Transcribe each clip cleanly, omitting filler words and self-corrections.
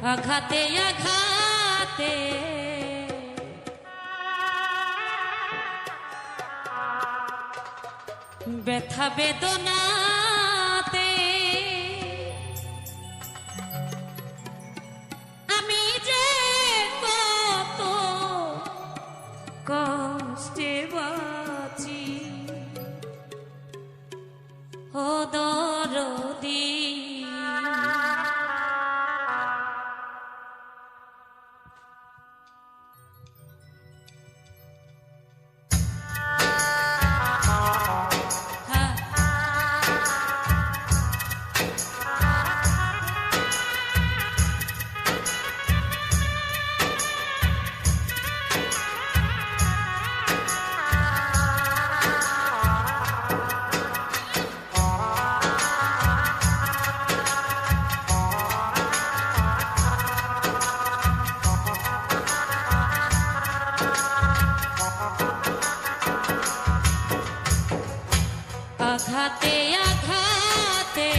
আঘাতে আঘাতে ব্যথা বেদনাতে আমি যে কত কষ্টে বাঁচি ও দরদি আঘাতে আঘাতে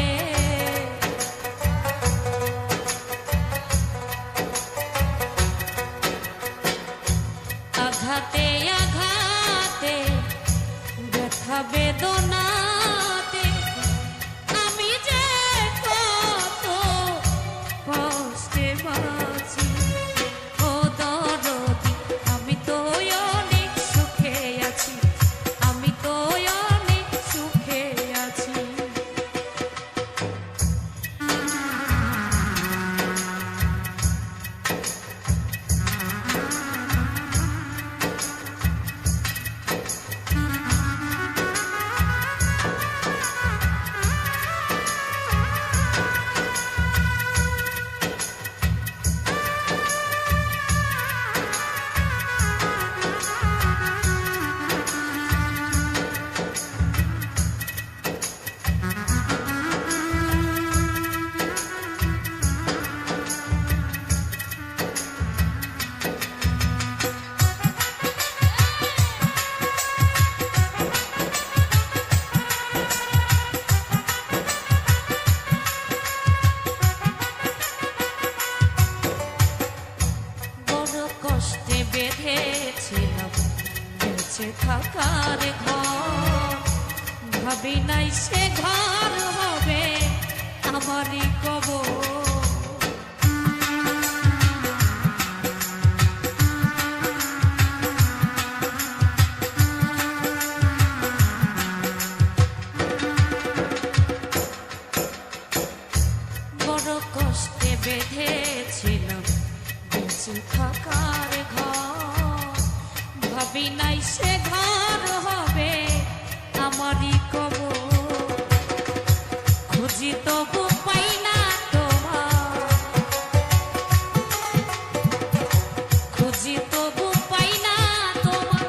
আঘাতে আঘাতে ব্যথা বেদনাতে আমি যে কত কষ্টে বাঁচি ও দরদি আমি তো অনেক সুখে আছি আমি তো বেঁধেছিলাম বেঁচে থাকার ঘর ভাবি নাই সে ঘর হবে আমারই কবর বড় কষ্টে বেঁধেছিলাম বেঁচে থাকার ঘর ভাবি নাই সে ঘর হবে আমারই কবর খুঁজি তবু পাই না তোমার খুঁজি তবু পাই না তোমার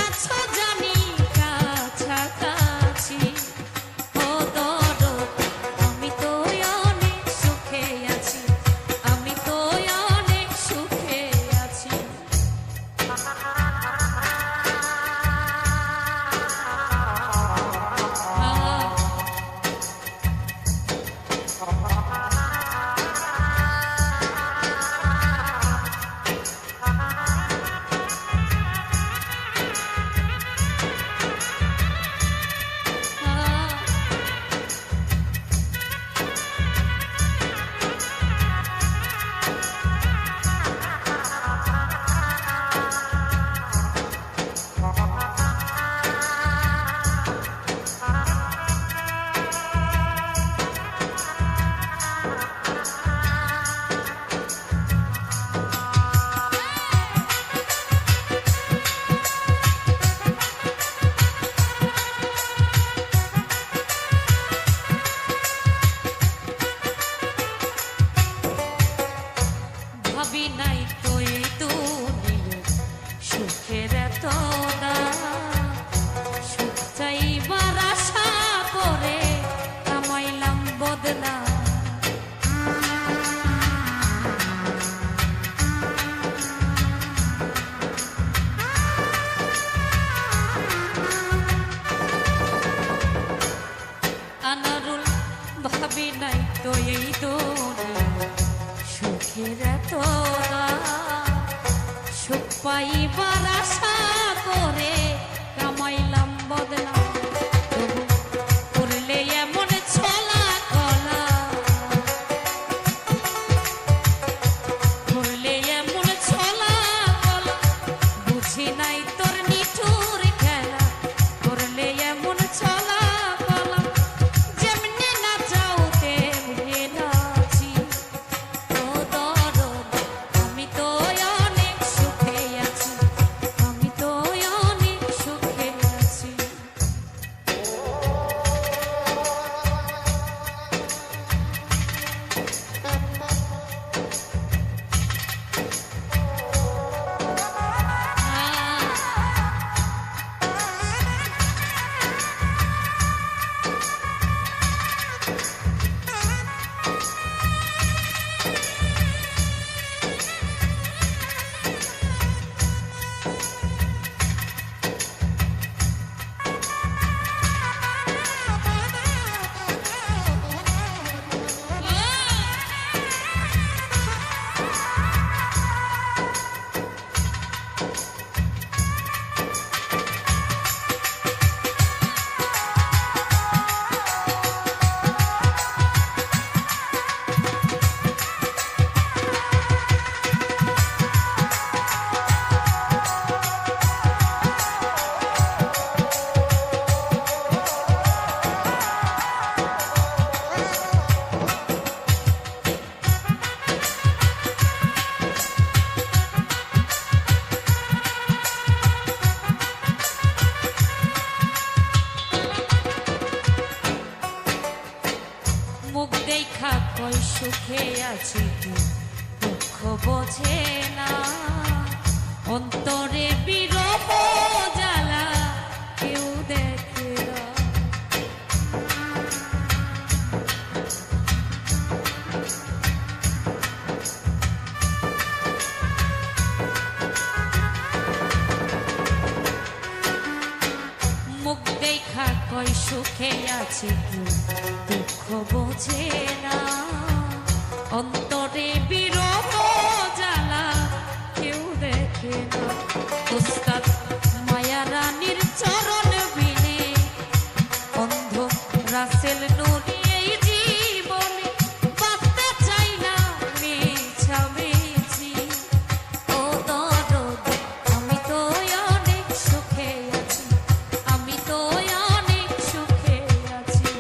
আছো জানি কাছাকাছি ও দরদি আমি তো অনেক সুখে আছি আমি তো অনেক সুখে আছি ভাবি নাই তো এই দুনিয়া সুখের এত সুখ চাইবার আশা করে কামাইলাম বদলা আনারুল ভাবি নাই তো এই দুনিয়া সুখের পাইবার আশা করে কামাইলাম বদলা, তবু করলে এমন ছলা কলা, করলে এমন ছলা কলা, বুঝি নাই তোর নিঠুর খেলা, করলে এমন ছলা কলা, যেমনি না চাও তেমনি নাচি। ও দরদ আমি তো অনেক সুখে আছি, আমি তো অনেক সুখে আছি। মুখ দেখা কই সুখে আছি, দুঃখ বোঝে না, অন্তরে বিরহ জ্বালা কেউ দেখে না। মুখ দেখা কই সুখে আছি, দুঃখ বোঝে না, অন্তরে বিরহ জ্বালা কেউ দেখে না। উস্তাদ মায়া রানীর চরণ বিনে, অন্ধ রাসেল নুরি এই জীবনে, বাঁচতে চাই না মিছামিছি। ও দরদ আমি তো অনেক সুখে আছি, আমি তো অনেক সুখে আছি।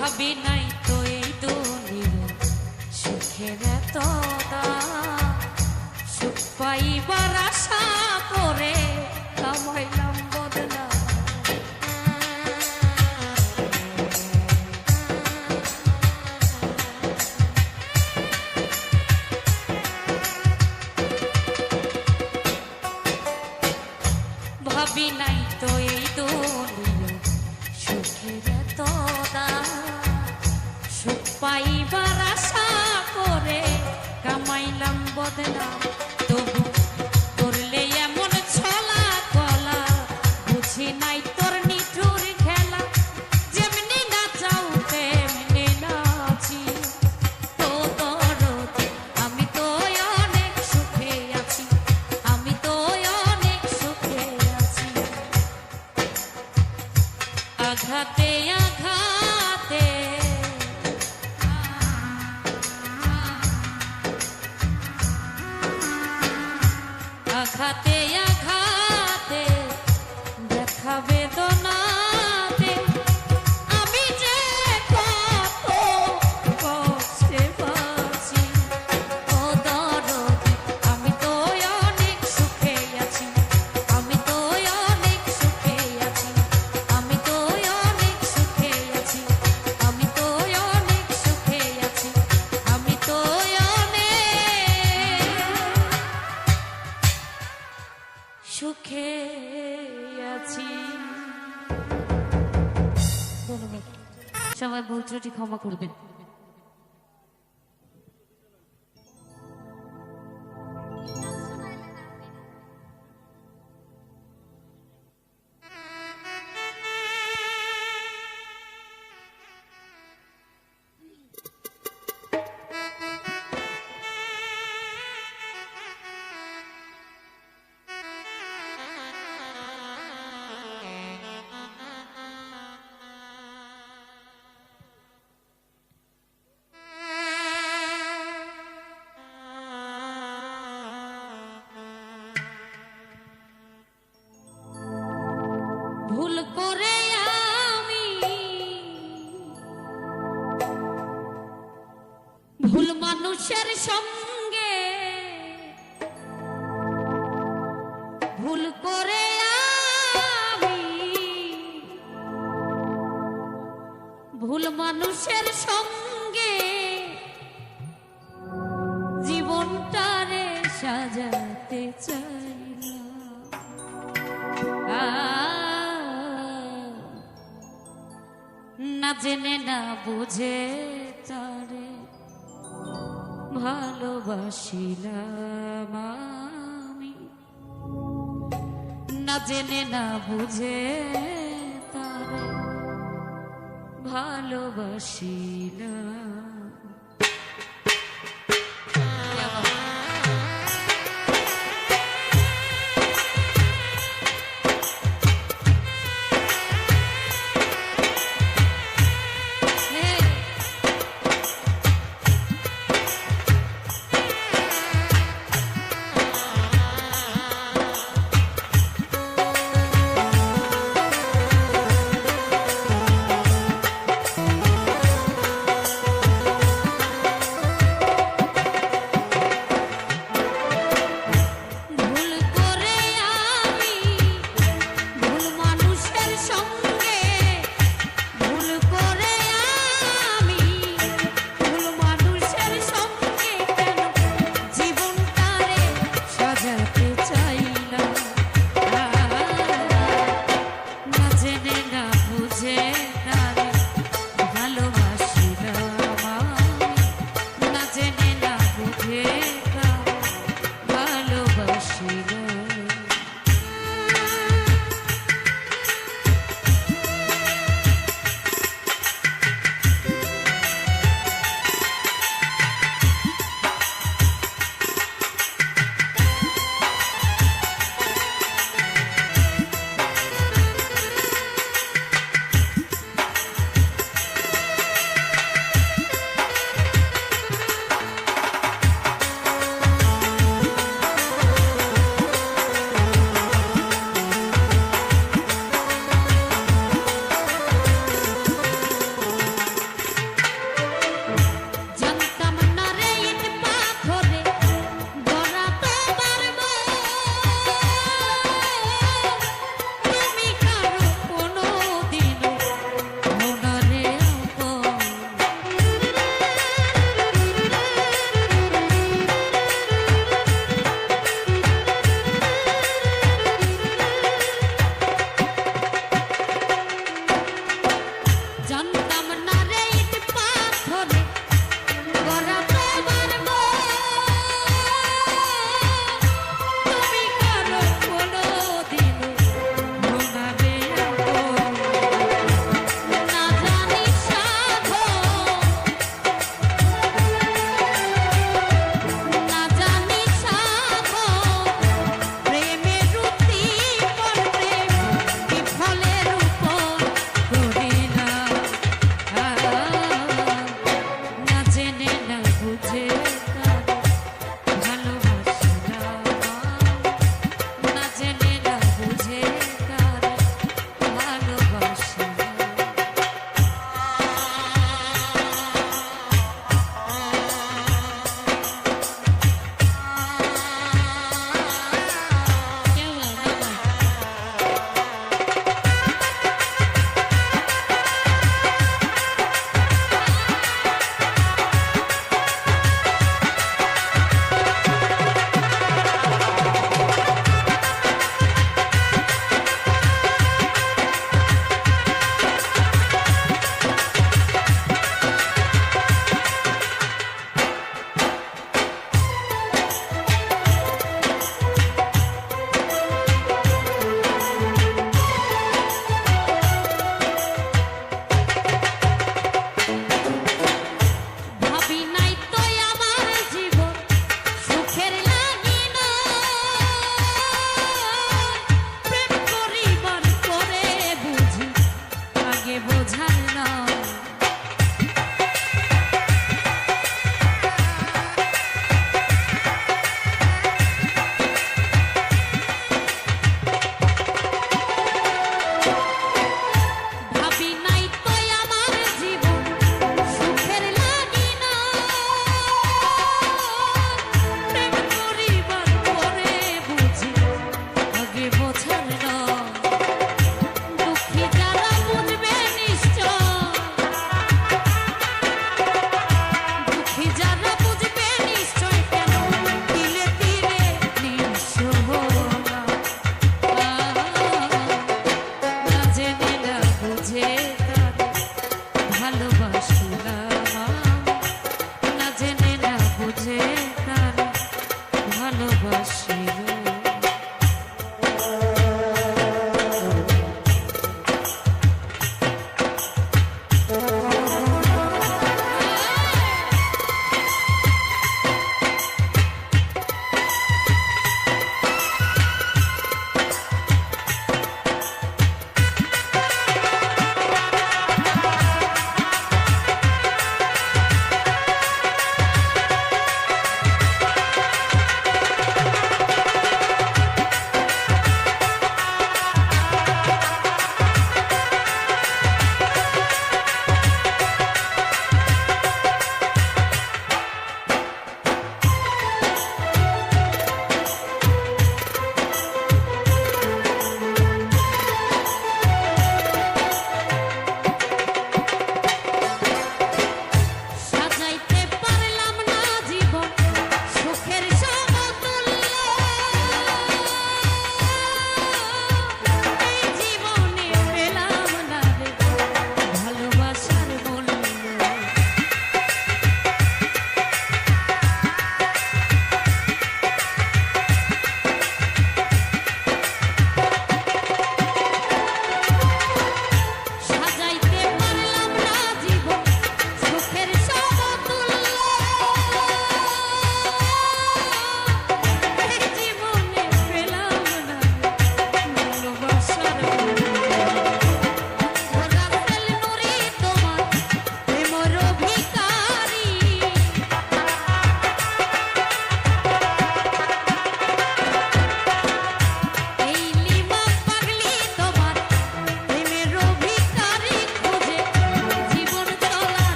ভাবি নাই তো এই দুনিয়ার সুখের এত দাম, সুখ পাইবার আশা করে কামাইলাম বদলা। ভাবি নাই তো এই দুনিয়ার সুখের এত দাম, সুখ পাইবার আশা করে কামাইলাম বদলা, তবু করলে এমন ছলা কলা, বুঝি নাই তোর নিঠুর খেলা, যেমনি না চাও তেমনি নাচি। ও দরদ আমি তো অনেক সুখে আছি, ত্রুটি ক্ষমা করবেন। ভুল করে আমি ভুল মানুষের সঙ্গে ভুল করে আমি ভুল মানুষের সঙ্গে জীবনটারে সাজাতে চাইলাম, না জেনে না বুঝে তারে ভালোবাসিলাম আমি, না জেনে না বুঝে তারে ভালোবাসিলাম।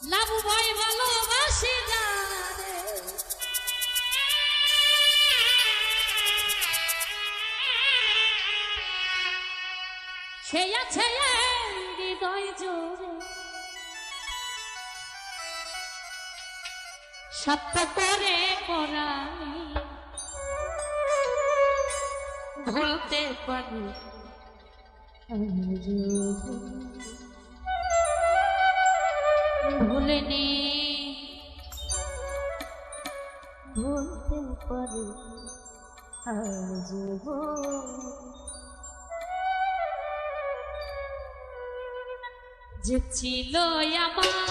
লাবু ভাই ভালোবাসি যারে সে আছে হৃদয় জোরে সত্য করে পরাই ভুলতে পারি ভুলিনি ভুলতে পারি আজ যে ছিল আমার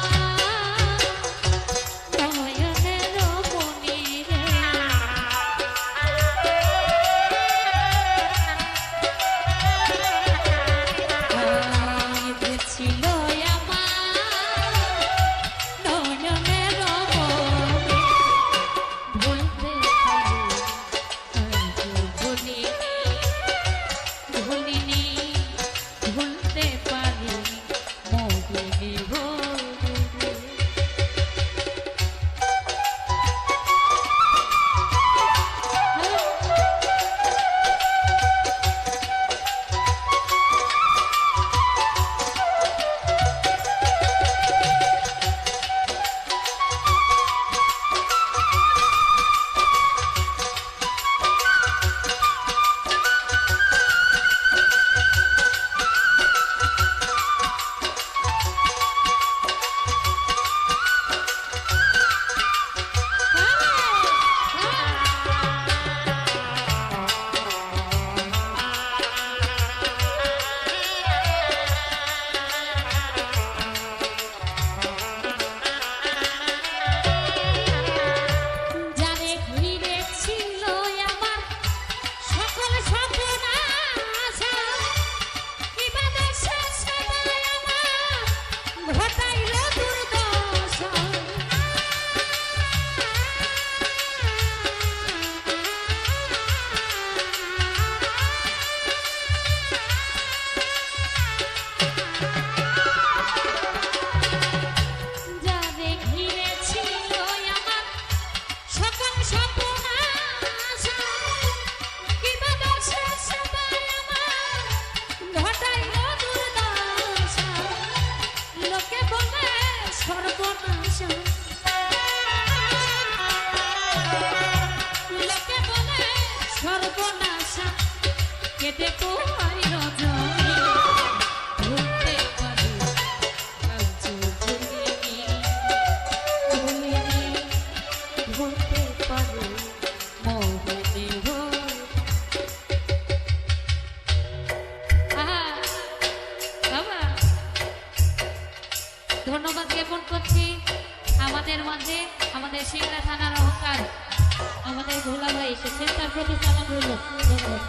কেটে পোহাই রজনী ভুলতে পারি আজ ভুলিনি ভুলিনি ভুলতে পারি মোহিনী বাবা ধন্যবাদ জ্ঞাপন করছি আমাদের মাঝে আমাদের সিংড়া থানার অহংকার আমাদের ভোলা ভাই এসেছেন তার প্রতি সালাম রইল ধন্যবাদ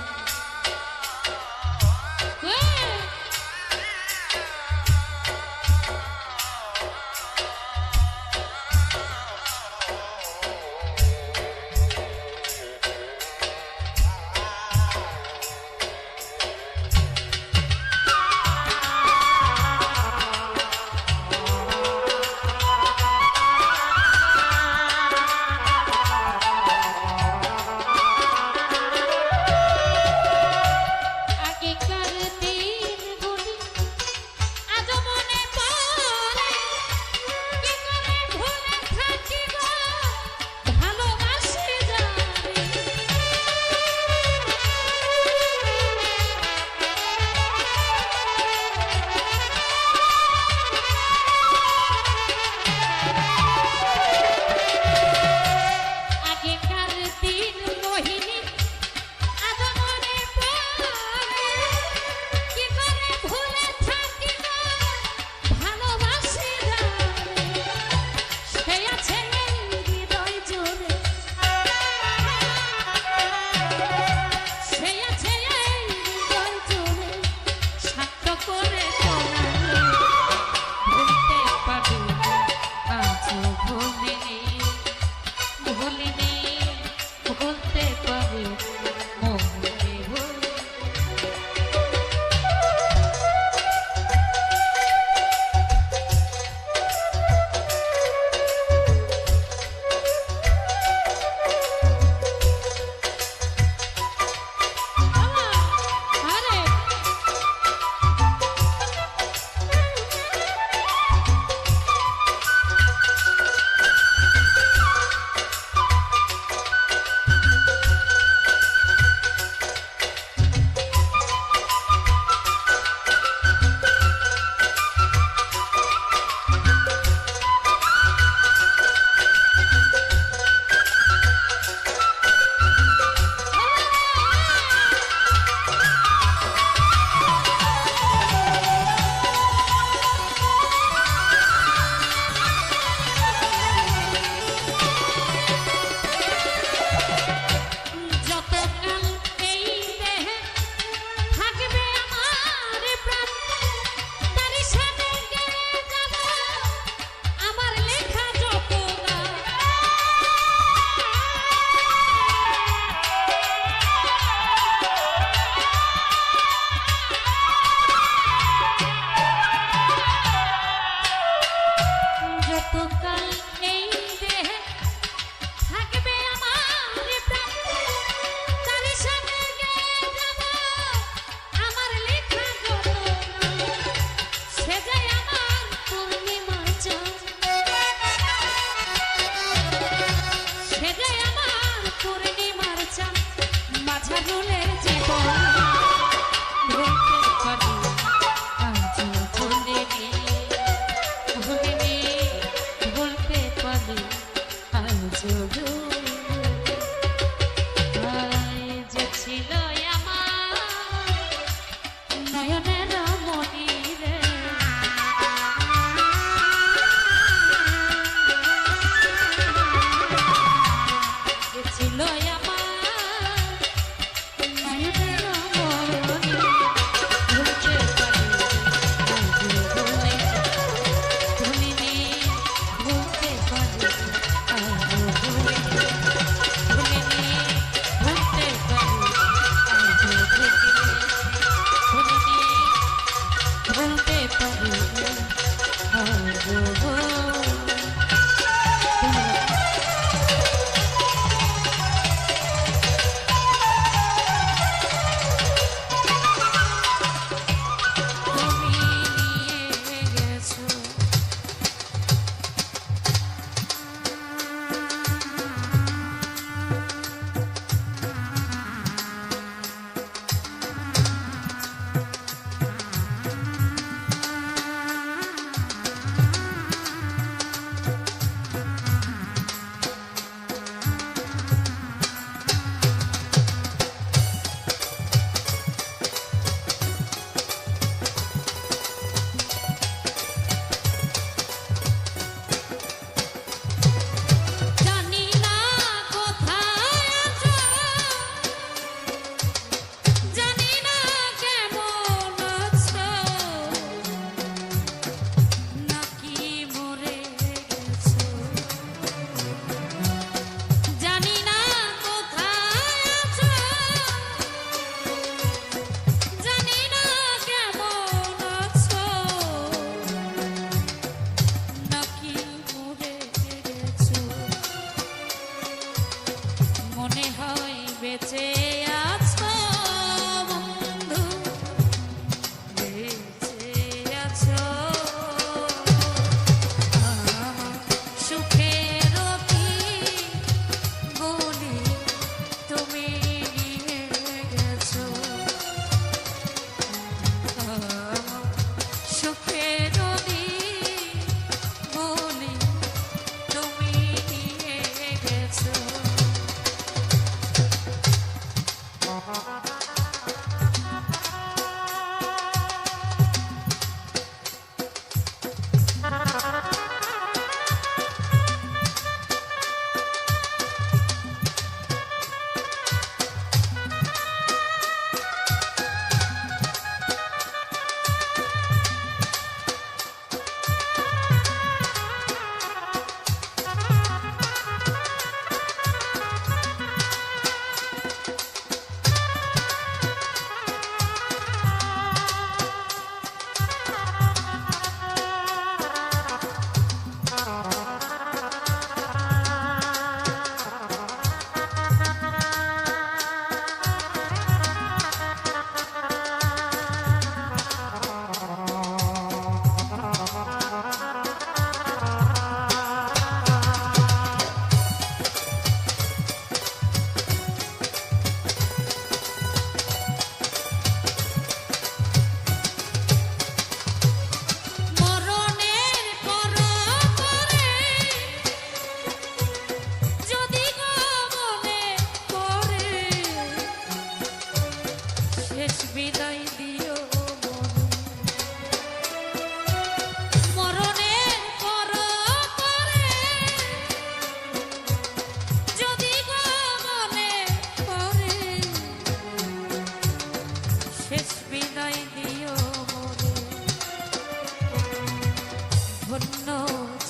ধন্য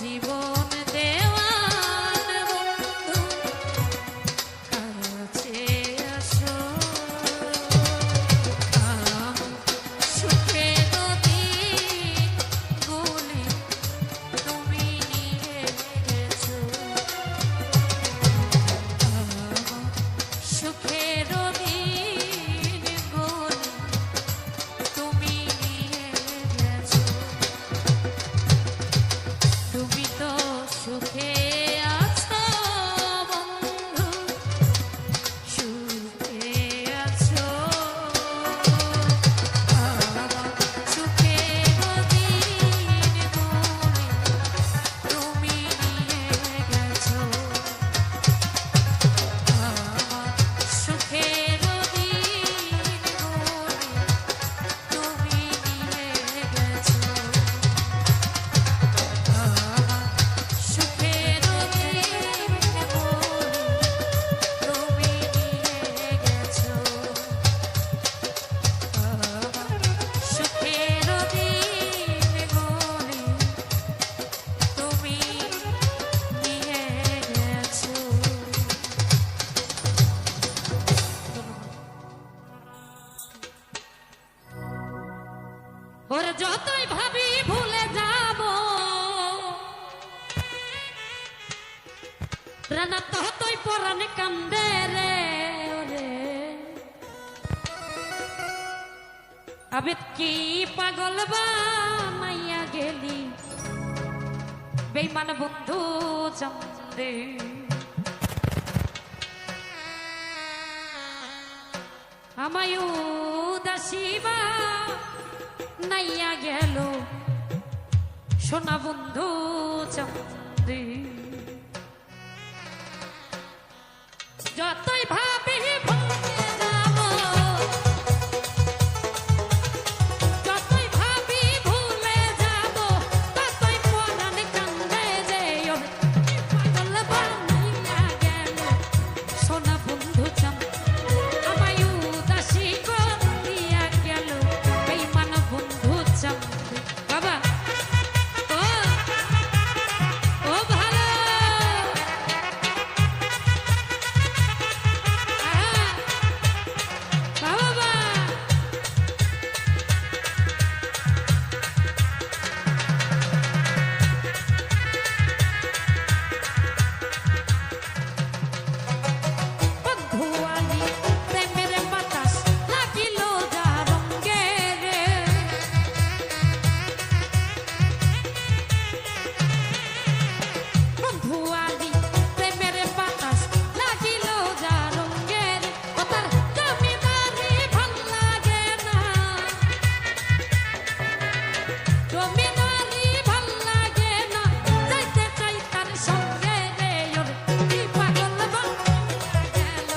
জীবন দেওয়ান বন্ধু কাছে আসো সুখের দিন গুলি তুমি নিয়ে গেছো সুখের দিন গুলি তুমি নিয়ে গেছো তুমি তো সুখে আছো বন্ধু সুখে আছো সুখের দিন গুলি তুমি নিয়ে গেছো সুখের দিন গুলি তুমি নিয়ে গেছো সুখের দিন গুলি তুমি নিয়ে গেছো সুখের দিন গুলি তুমি নিয়ে গেছো ওরে যতই ভাবি ভুলে যাব রানা ততই পরাণে কান্দে রে ওরে আবেদ কি পাগল বানাইয়া গেলি বেঈমান বন্ধু চন্দে আমায় উদাসীবা নাইয়া গেল সোনা বন্ধু চন্দে যতই ভাবি ভুলে যাব যতই ভাবি ভুলে যাব ততই পরাণ কান্দে যে ওরে পাগল বানাইয়া গেল সোনা বন্ধু চন্দে আমায় উদাসী করিয়া গেল বেঈমান বন্ধু চন্দে বাবা ও ভালো বাবা বন্ধুয়ালি প্রেমের বাতাস লাগিল যা রঙ্গে রে বন্ধুয়ালি প্রেমের বাতাস লাগিল যা রঙ্গে রে ও তার জমিদারি ভাল লাগে না জমিদারি ভাল লাগে না যাইতে চাই তার সঙ্গে রে ওরে কি পাগল বানাইয়া গেল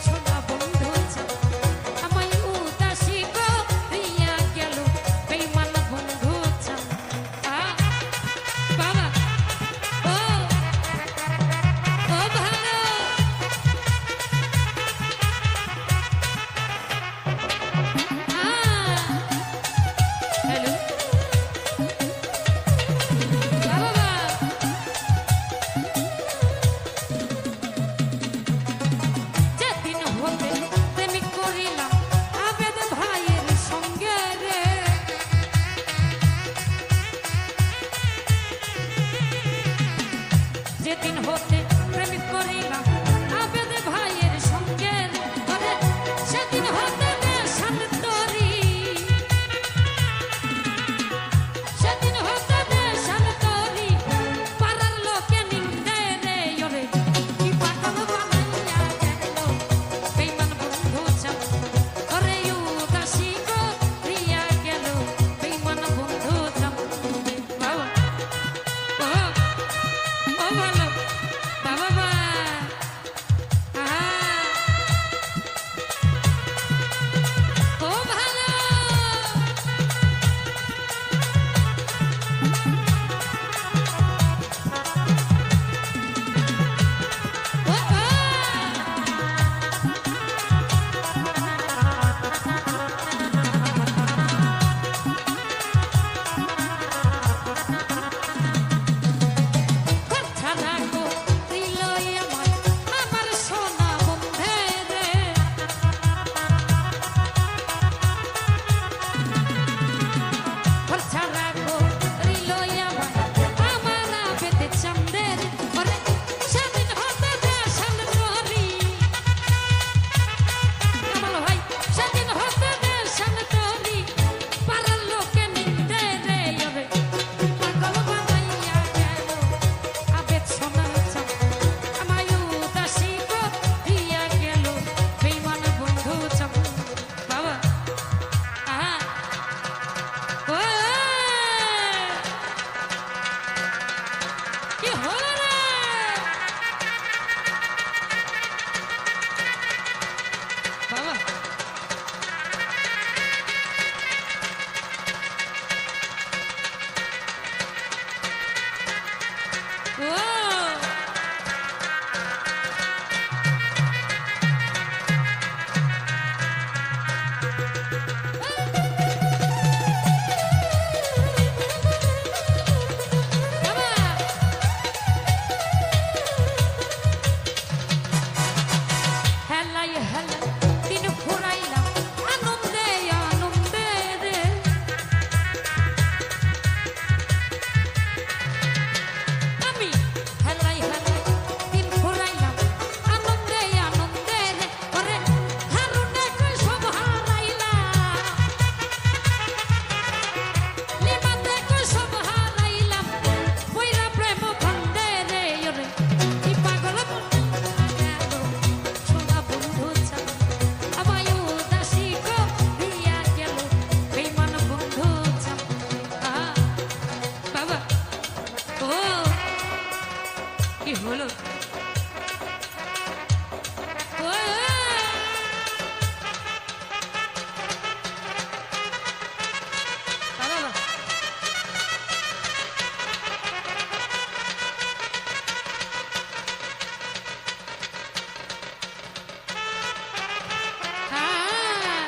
সোনা বন্ধু চন্দে আমায় উদাসী করিয়া গেল বেঈমান বন্ধু চন্দে বাবা ও ভালো হ্যালো বাবা যেদিন হতে প্রেমিক করিলাম আবেদ ভাইয়ের সঙ্গে রে যেদিন হতে প্রেমিক করিলাম আবেদ ভাইয়ের সঙ্গে রে ওরে সেদিন হতে নেশান তরি সেদিন হতে নেশান তরি পাড়ার লোকে নিন্দে রে ওরে কি পাগল বানাইয়া গেল বেঈমান বন্ধু চন্দে ওরে উদাসী করিয়া গেল বেঈমান বন্ধু চন্দে বাবা ও ভালো ও হেলাই হেলাই দিন ফুরাইলাম আনন্দে আনন্দে রে আমি হেলাই হেলাই দিন ফুরাইলাম আনন্দে আনন্দে রে ওরে হারুনে কই সব হারাইলাম লিমাতে কই সব হারাইলাম কইরা প্রেম ভান্দে রে ওরে কি পাগল সোনা বন্ধু চান আমায় উদাসী করিয়া গেল বেঈমান বন্ধু চান বাবা ও কি হলো ও বাবা হ্যাঁ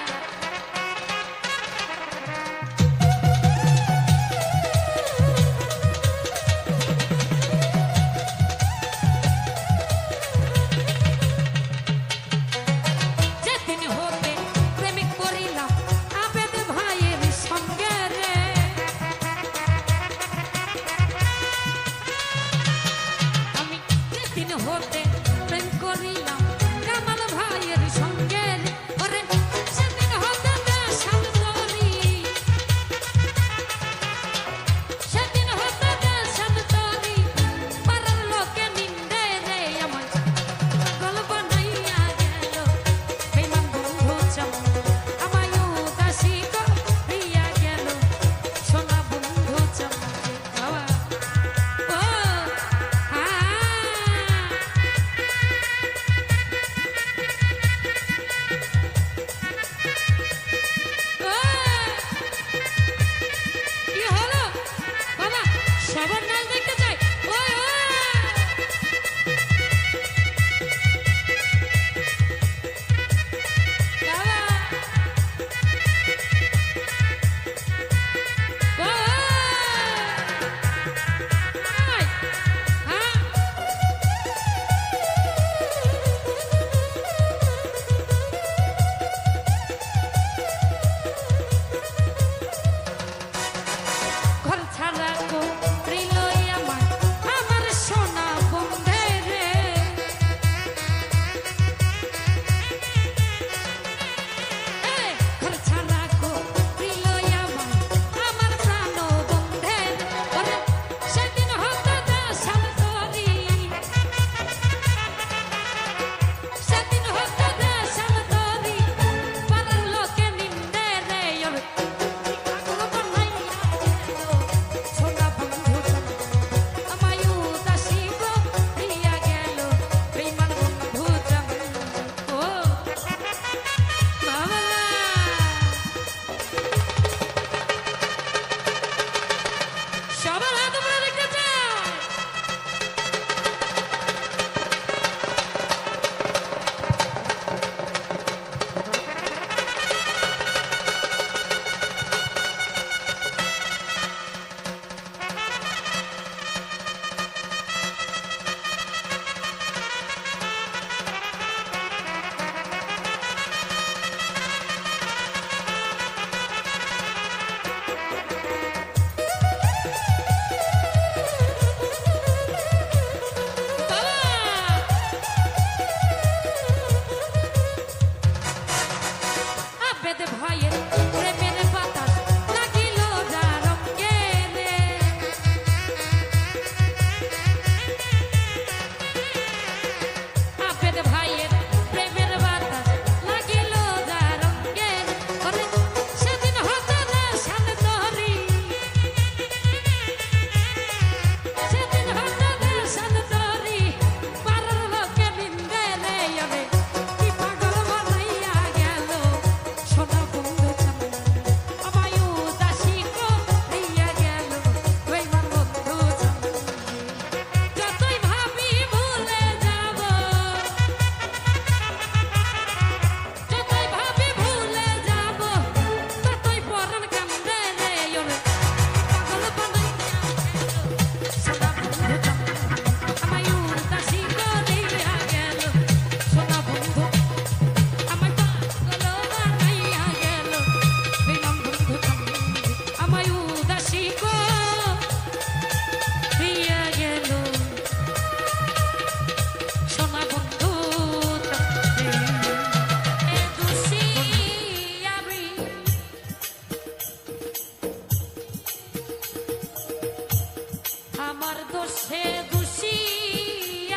দোষে দোষী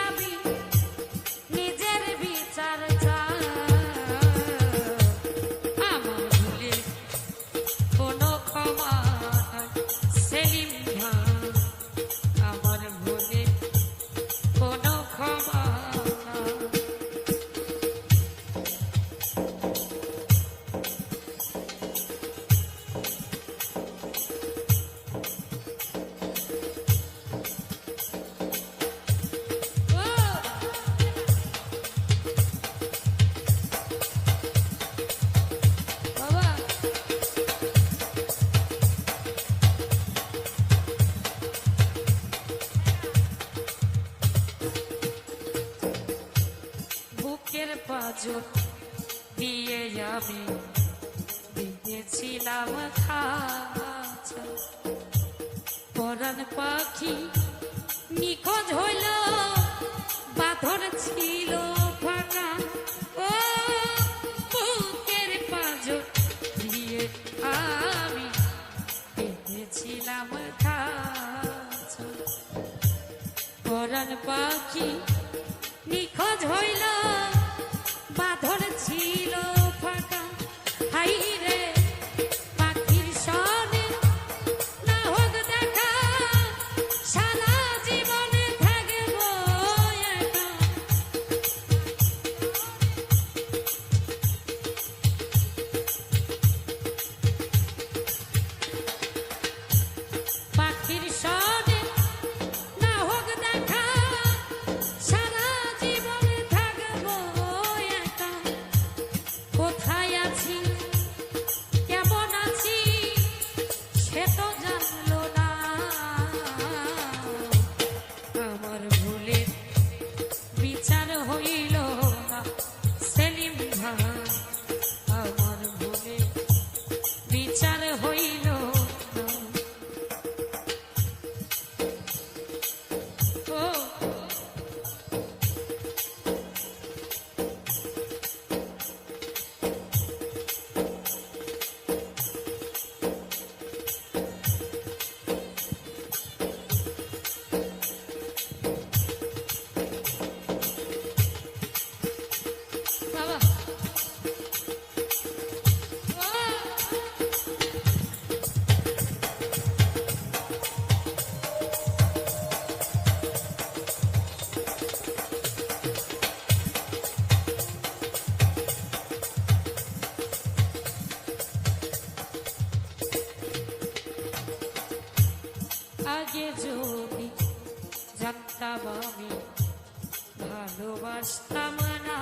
আমি নিজের বিচার চাই আমার ভুলে কোনো ক্ষমা নাই সেলিম ভাই আমার ভুলে কোনো ক্ষমা নাই বুকের পাঁজর দিয়ে আমি দিয়েছিলাম খাঁচা পরাণ পাখি নিখোঁজ হইল বাঁধন ছিল ফাঁকা ও বুকের পাঁজর দিয়ে আমি দিয়েছিলাম খাঁচা পরাণ পাখি নিখোঁজ হইল বাঁধন ছিল ফাঁকা হাই রে পাখির সনে না হোক দেখা সারা জীবনে থাকব একা পাখির সনে না হোক দেখা সারা জীবনে থাকবো একা কোথায় আছি কেমন আছি সে তো জানলো না আমার ভুলে বিচার হইল না সেলিম ভাই আমার ভুলে বিচার হইল না ও বাবা আগে যদি জানতাম আমি ভালোবাসতাম না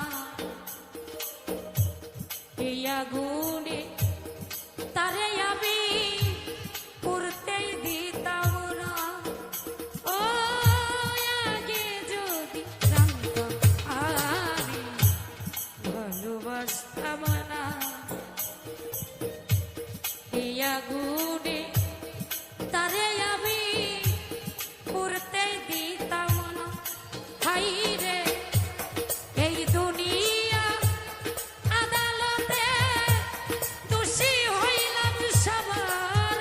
এই আগুনে তারে আমি করতেই দিতাম না ও আগে যদি জানতাম আমি ভালোবাসতাম না এই আগুনে তারে আমি করতে দিতাম না হাই রে এই দুনিয়া আদালতে দোষী হইলাম সবার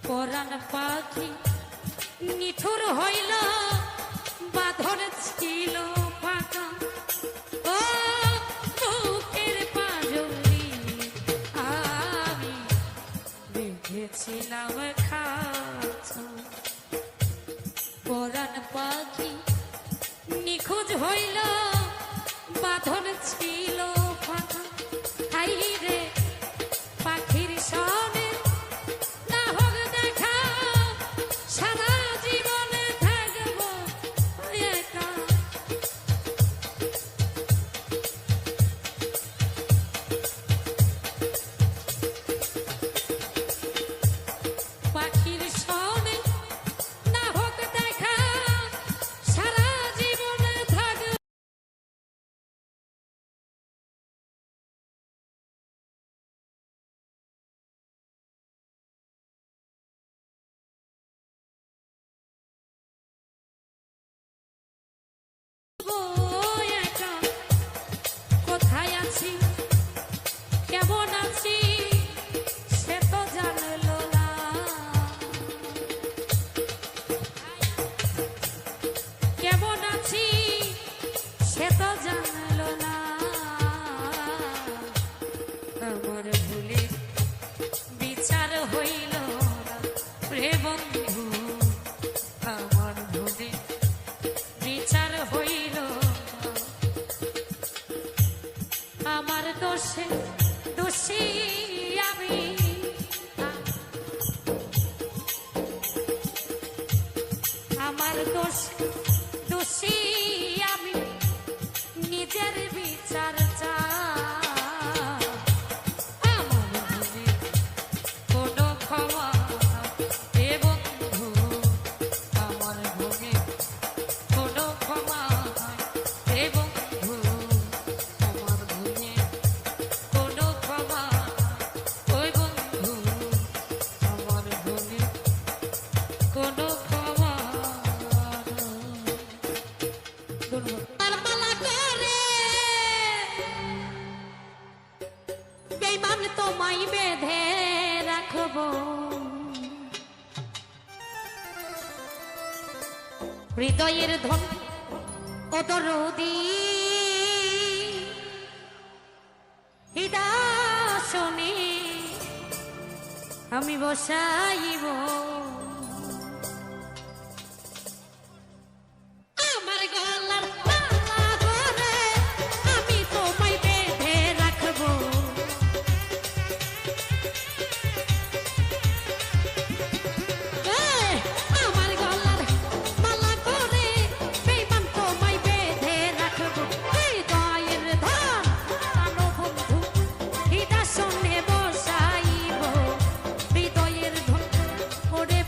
পরাণ পাখি নিঠুর হইল বাঁধন ছিল ফাঁকা ও বুকের পাঁজরে আমি বেঁধেছিলাম খাঁচা পরাণ পাখি নিখোঁজ হইল বাঁধন ছিল ফাঁকা হাই রে পাখির সনে না হোক দেখা সারা জীবনে থাকবো একা পাখির সনে না হোক দেখা সারা জীবনে থাকবো একা কোথায় আছি কেমন আছি সে তো জানলো না কেমন আছি সে তো জানলো না আমার ভুলে বিচার হইল না রে বন্ধু আমার ভুলে বিচার হইল না আমার দোষে দোষী আমি আমার দোষ দোষী আমি নিজের বিচার চাই আমার মনে কোনো ক্ষমা হে বন্ধু আমার মনে কোনো ক্ষমা হে বন্ধু আমার মনে কোনো ক্ষমা ওই বন্ধু আমার মনে কোনো ক্ষমা মালা করে বেঈমান তোমায় বেঁধে রাখবো হৃদয়ের ধন ও দরদি হৃদাসনে আমি বসাইব আমার গলার মালা করে আমি তোমায় বেঁধে রাখবো আমার গলার মালা করে বেঈমান তোমায় বেঁধে রাখবো হৃদয়ের ধন প্রাণ বন্ধু হৃদাসনে বসাইব হৃদয়ের ধন ওরে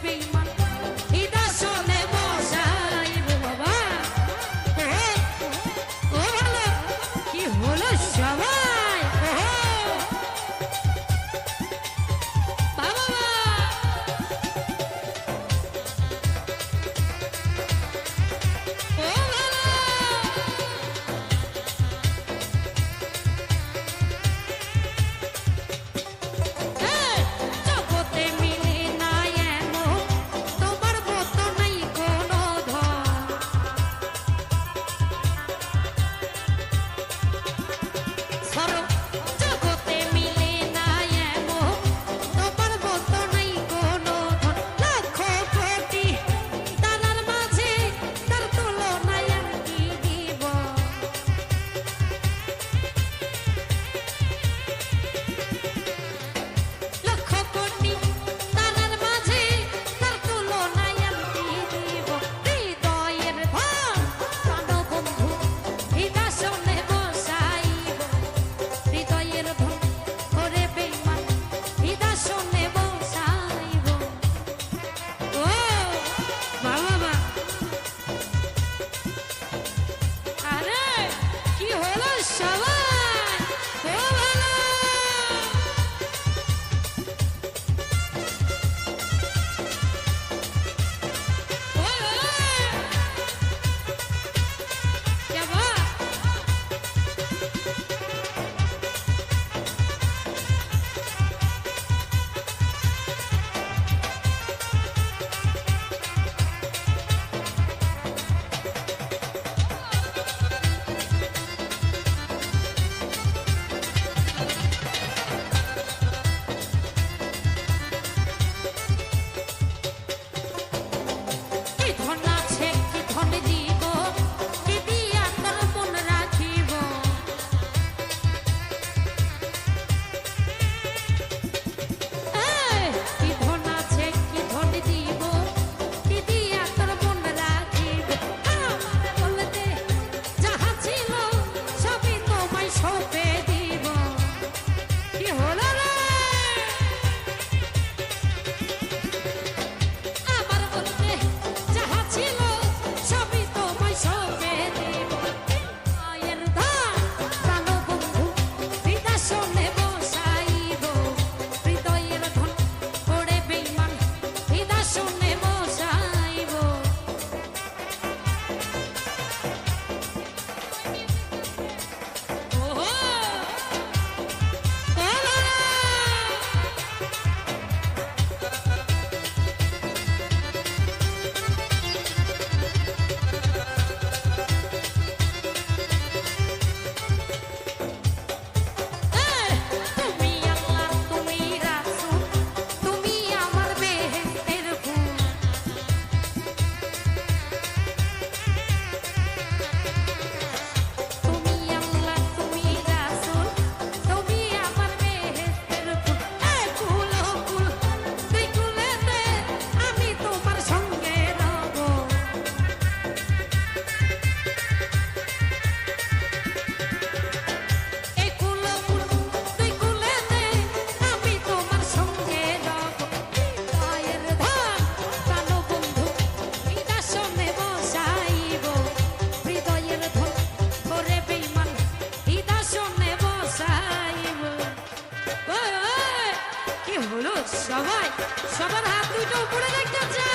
সবার হাত দুটো উপরে রেখেছে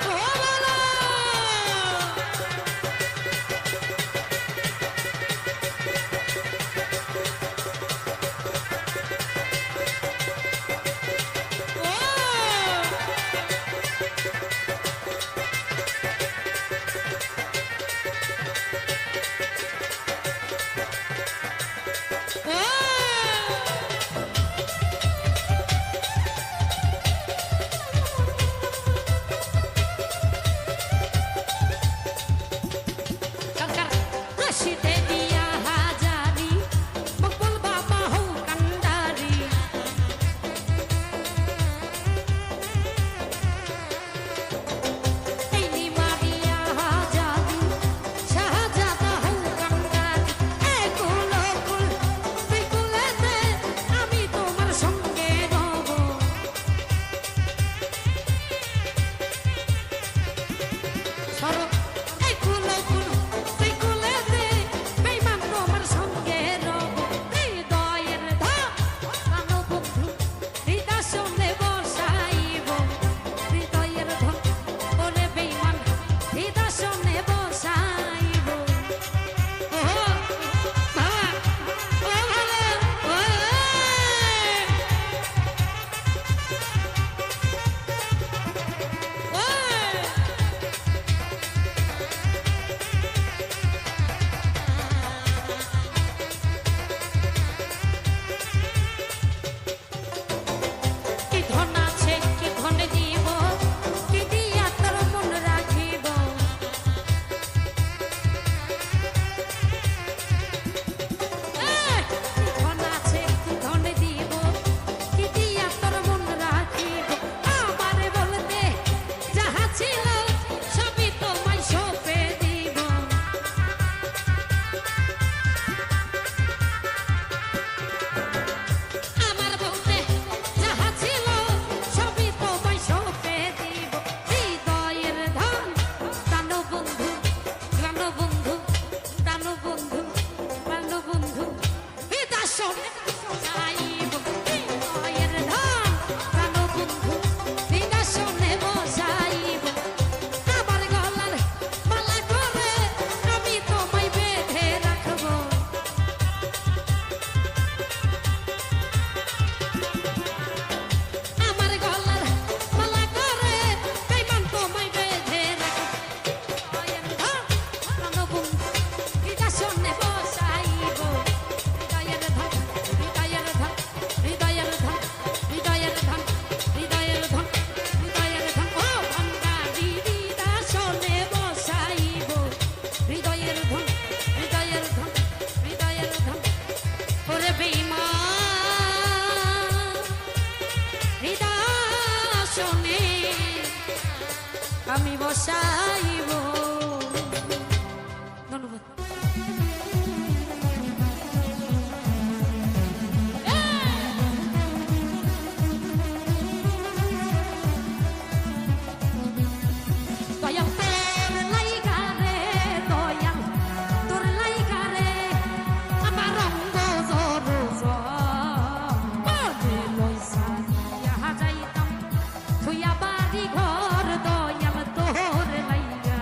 ও বলো আমি বসাইব ধন্যবাদ ঘর দয়াল তোর লাইগা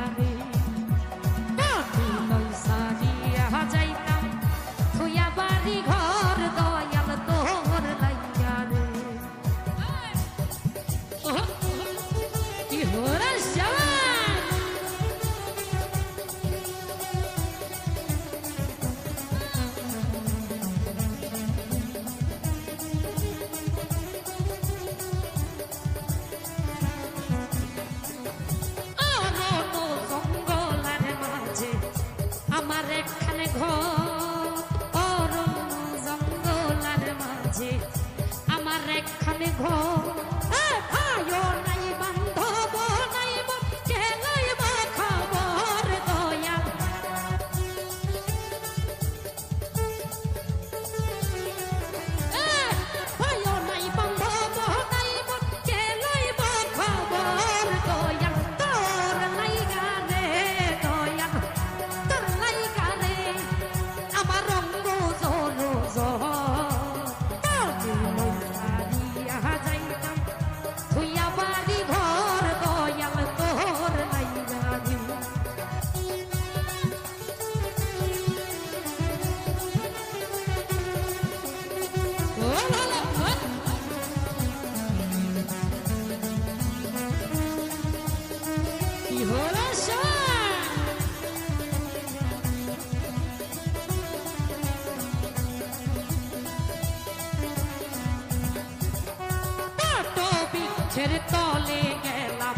বৃক্ষের তলে গেলাম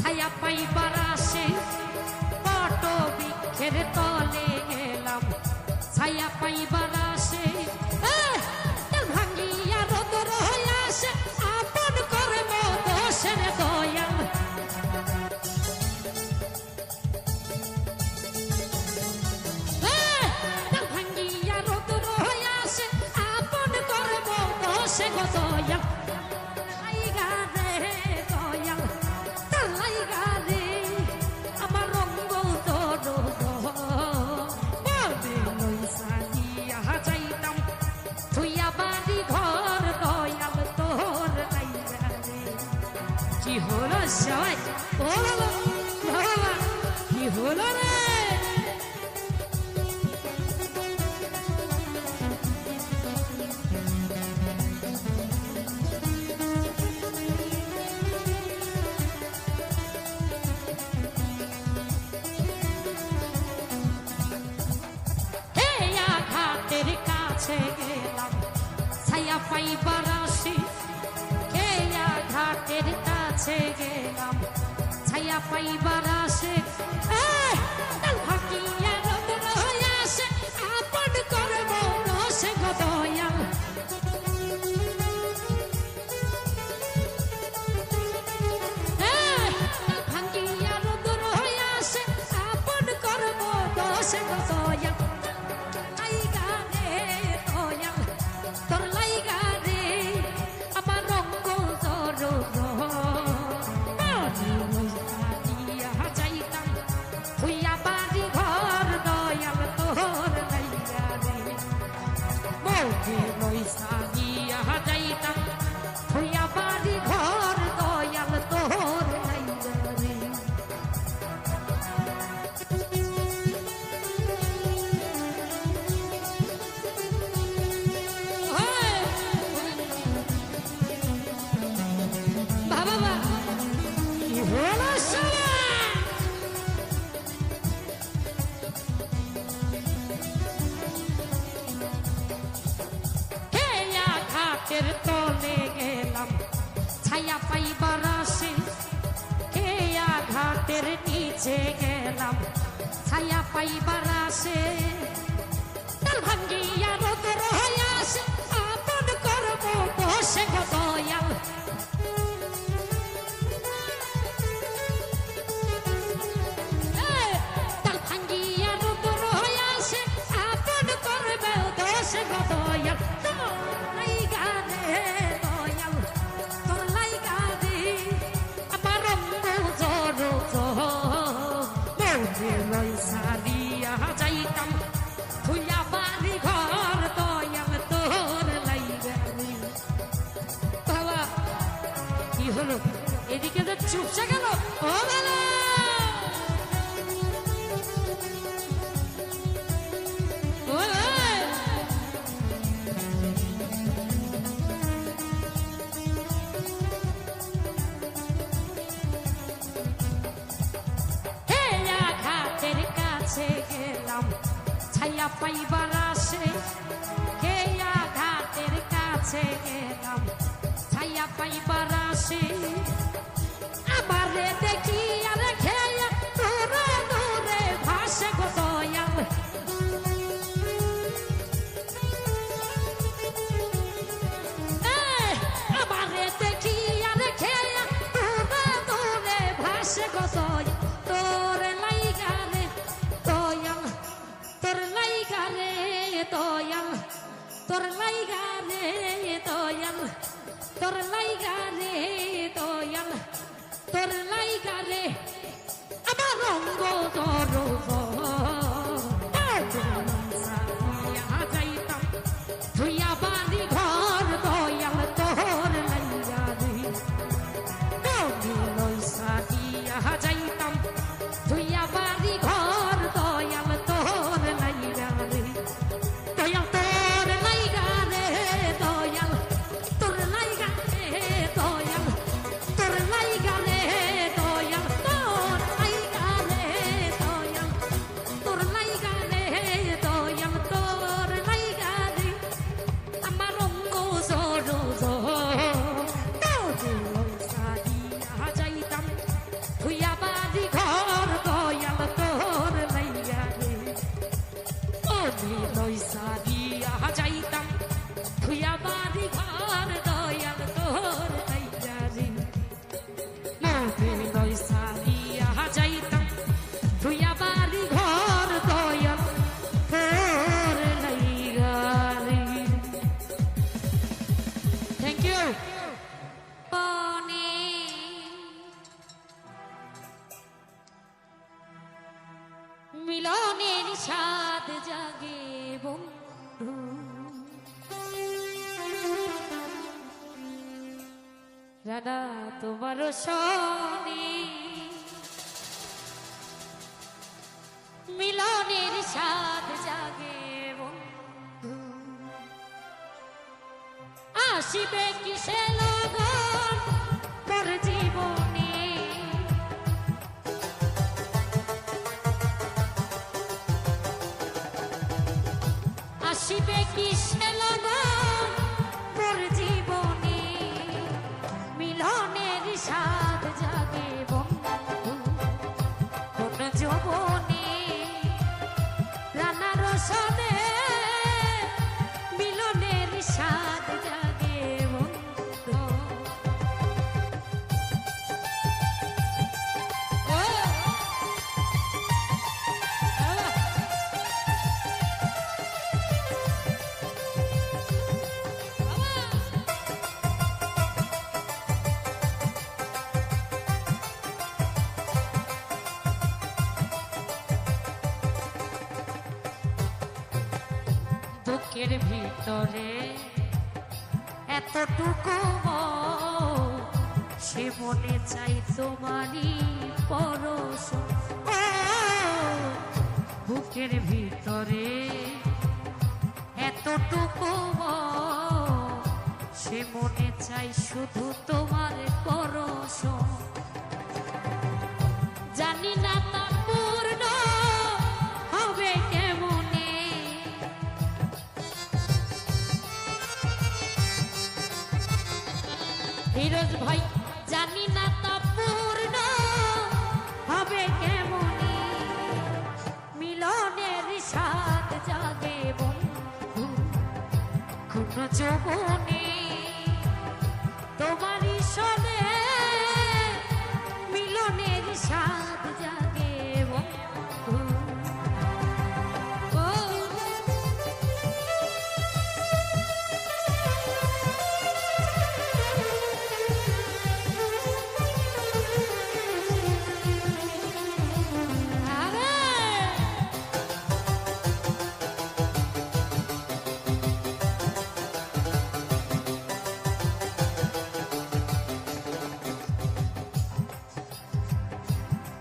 ছায়া পাইবার আসে বট বৃক্ষের তলে গেলাম ছায়া পাইবার আসে ভাঙ্গিয়া রোদর হয়ে আসে আপন করে দোষের দয়াল ভাঙ্গিয়া রোদর হয়ে আসে আপন করে দোষে গো দয়াল কি হলো সবাই কি হলো রে ঘাটের কাছে গেলাম ছায়া পাইবার আসি ঘাটের কাছে গেলাম ছায়া পাইবার আসে ভাঙিয়া রোদর হয়ে আসে আপন করব দোষে গো দয়াল ভাঙিয়া রোদর হয়ে আসে আপন করব দোষে গো দয়াল তোর লাইগা রে আমার রঙ্গ যাইতাম হইয়া বাড়ি ঘর দয়াল তোর লাইগা রে বউকে লইসা গিয়া যাইতাম হইয়া বাড়ি ঘর দয়াল তোর লাইগা রে ঘাটের তলে গেলাম ছায়া পাইবার আসে খেয়া ঘাটের নিচে গেলাম ছায়া পাইবার আসে ভাঙ্গিয়া রোদর হয়ে আসে আপন করব দোষে গো দয়াল ভাঙ্গিয়া রোদর হয়ে আসে আপন করবে দোষে গো দয়াল যাইতাম হইয়া বাড়ি ঘর দয়াল তোর লাইগা রে বাবা কি হলো এদিকে তো চুপসে গেল ও বাবা গেলাম ছায়া পাইবার আসে খেয়া ঘাটের কাছে গেলাম ছায়া পাইবার আসে আমারে দেখি আর খেয়া দূরে দূরে ভাসে গো দয়াল আমারে দেখি আর খেয়া দূরে দূরে ভাসে গো দয়াল তোর লাইগা রে দয়াল তোর লাইগা রে দয়াল তোর লাইগা রে দয়াল তোর লাইগা রে দয়াল তোর লাইগা রে আমার রঙ্গ যাইতাম ধুইয়া বাড়ি ঘর দয়াল তোর লাইগা রে লইসা দিয়া যাইতাম ধুইয়া বাড়ি ঘর দয়াল তোর লাইগা রে দয়াল তোর লাইগা রে দয়াল তোর লাইগা রে দয়াল তোর লাইগা রে না তোমার শনি মিলনের স্বাদ জাগে বন্ধু আসিবে কিসে লগন তোর জীবনে আসিবে কিসে লগন তোর জীবনে মিলনের স্বাদ জাগে বন্ধু কোন যৌবনে রানা রসনে মিলনের স্বাদ জাগে বন্ধু বুকের ভিতরে এতটুকু সে মনে চাই তোমারই পরশ বুকের ভিতরে এতটুকু সে মনে চাই শুধু তোমার পরশ জানি না তা পূর্ণ হবে কেমনে ফিরোজ ভাই জানি না তা পূর্ণ হবে কেমনে মিলনের স্বাদ জাগে বন্ধু কোন যৌবনে তোমারই সনে মিলনের স্বাদ জাগে বন্ধু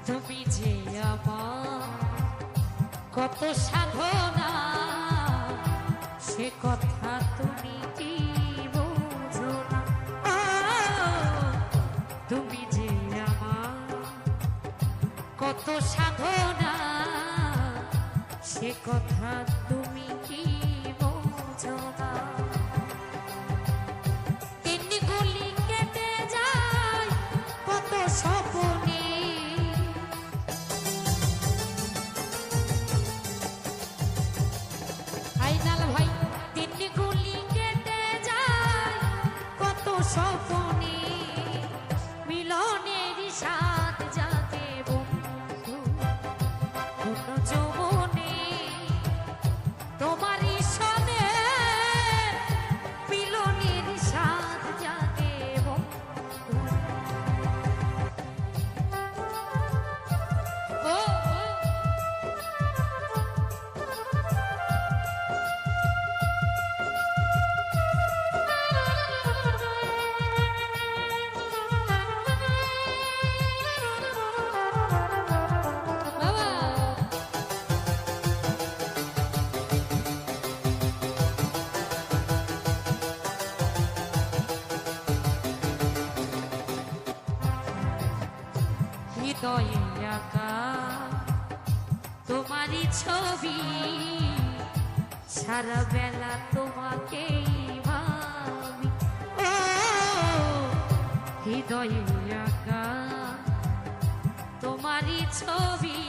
তুমি যে আমার কত সাধনা সে কথা তুমি কি বোঝো না তুমি যে আমার কত সাধনা সে কথা তুমি কি বোঝো না তিন গুলি কেটে যায় কত স্বপ্নে আইনাল ভাই তিন গুলি কেটে যায় কত স্বপ্নে মিলনের স্বাদ জাগে বন্ধু কোন যৌবনে তোমারই সনে মিলনের স্বাদ জাগে বন্ধু ও হৃদয়ে আঁকা তোমারই ছবি সারা বেলা তোমাকেই ভাবি ও হৃদয়ে আঁকা তোমারই ছবি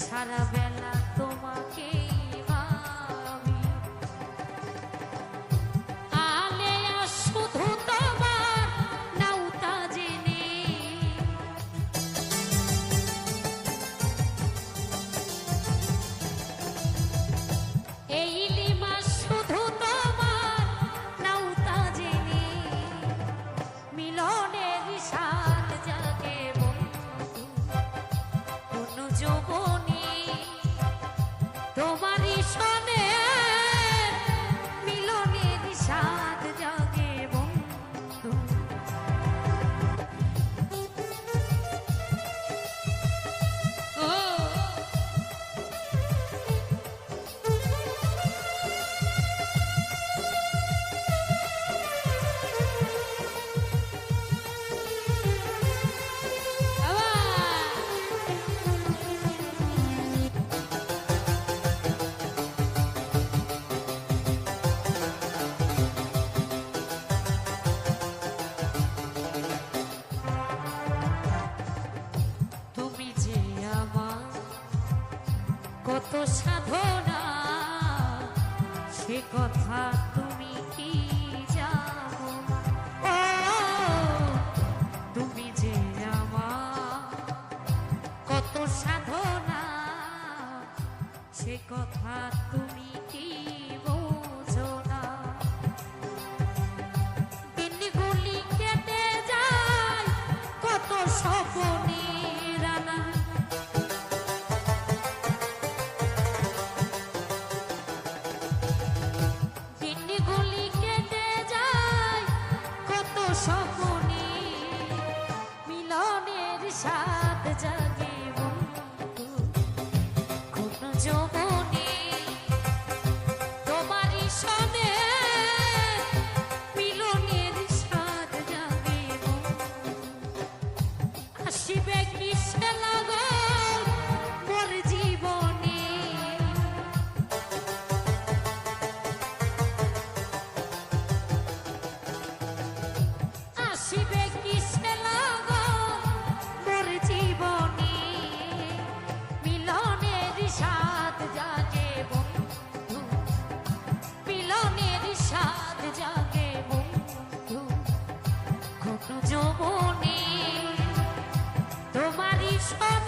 সারা বেলা তোমাকেই ভাবি আলেয়া শুধু তোমার নাউতা জেনে এই লিমা শুধু তোমার নাউতা জেনে মিলনের স্বাদ জাগে বন্ধু কোন যৌবনে তোমারই সনে মিলনের স্বাদ জাগে বন্ধু সাধনা সে কথা তুমি কি জানো ও তুমি যে আমার কত সাধনা সে কথা তুমি কি বোঝো না দিনগুলি কেটে যায় কত স্বপ্নের রানা দিনগুলি কেটে যায় কত স্বপ্নে মিলনের স্বাদ জাগে বন্ধু কোন যৌবনে তোমারই সনে মিলনের স্বাদ জাগে বন্ধু আসিবে কিসে লাগল মোর জীবনে আসিবে কিসে লাগল মোর জীবনে মিলনের স্বাদ জাগে বন্ধু মিলনের স্বাদ জাগে বন্ধু কোন যৌবনে তোমারই সব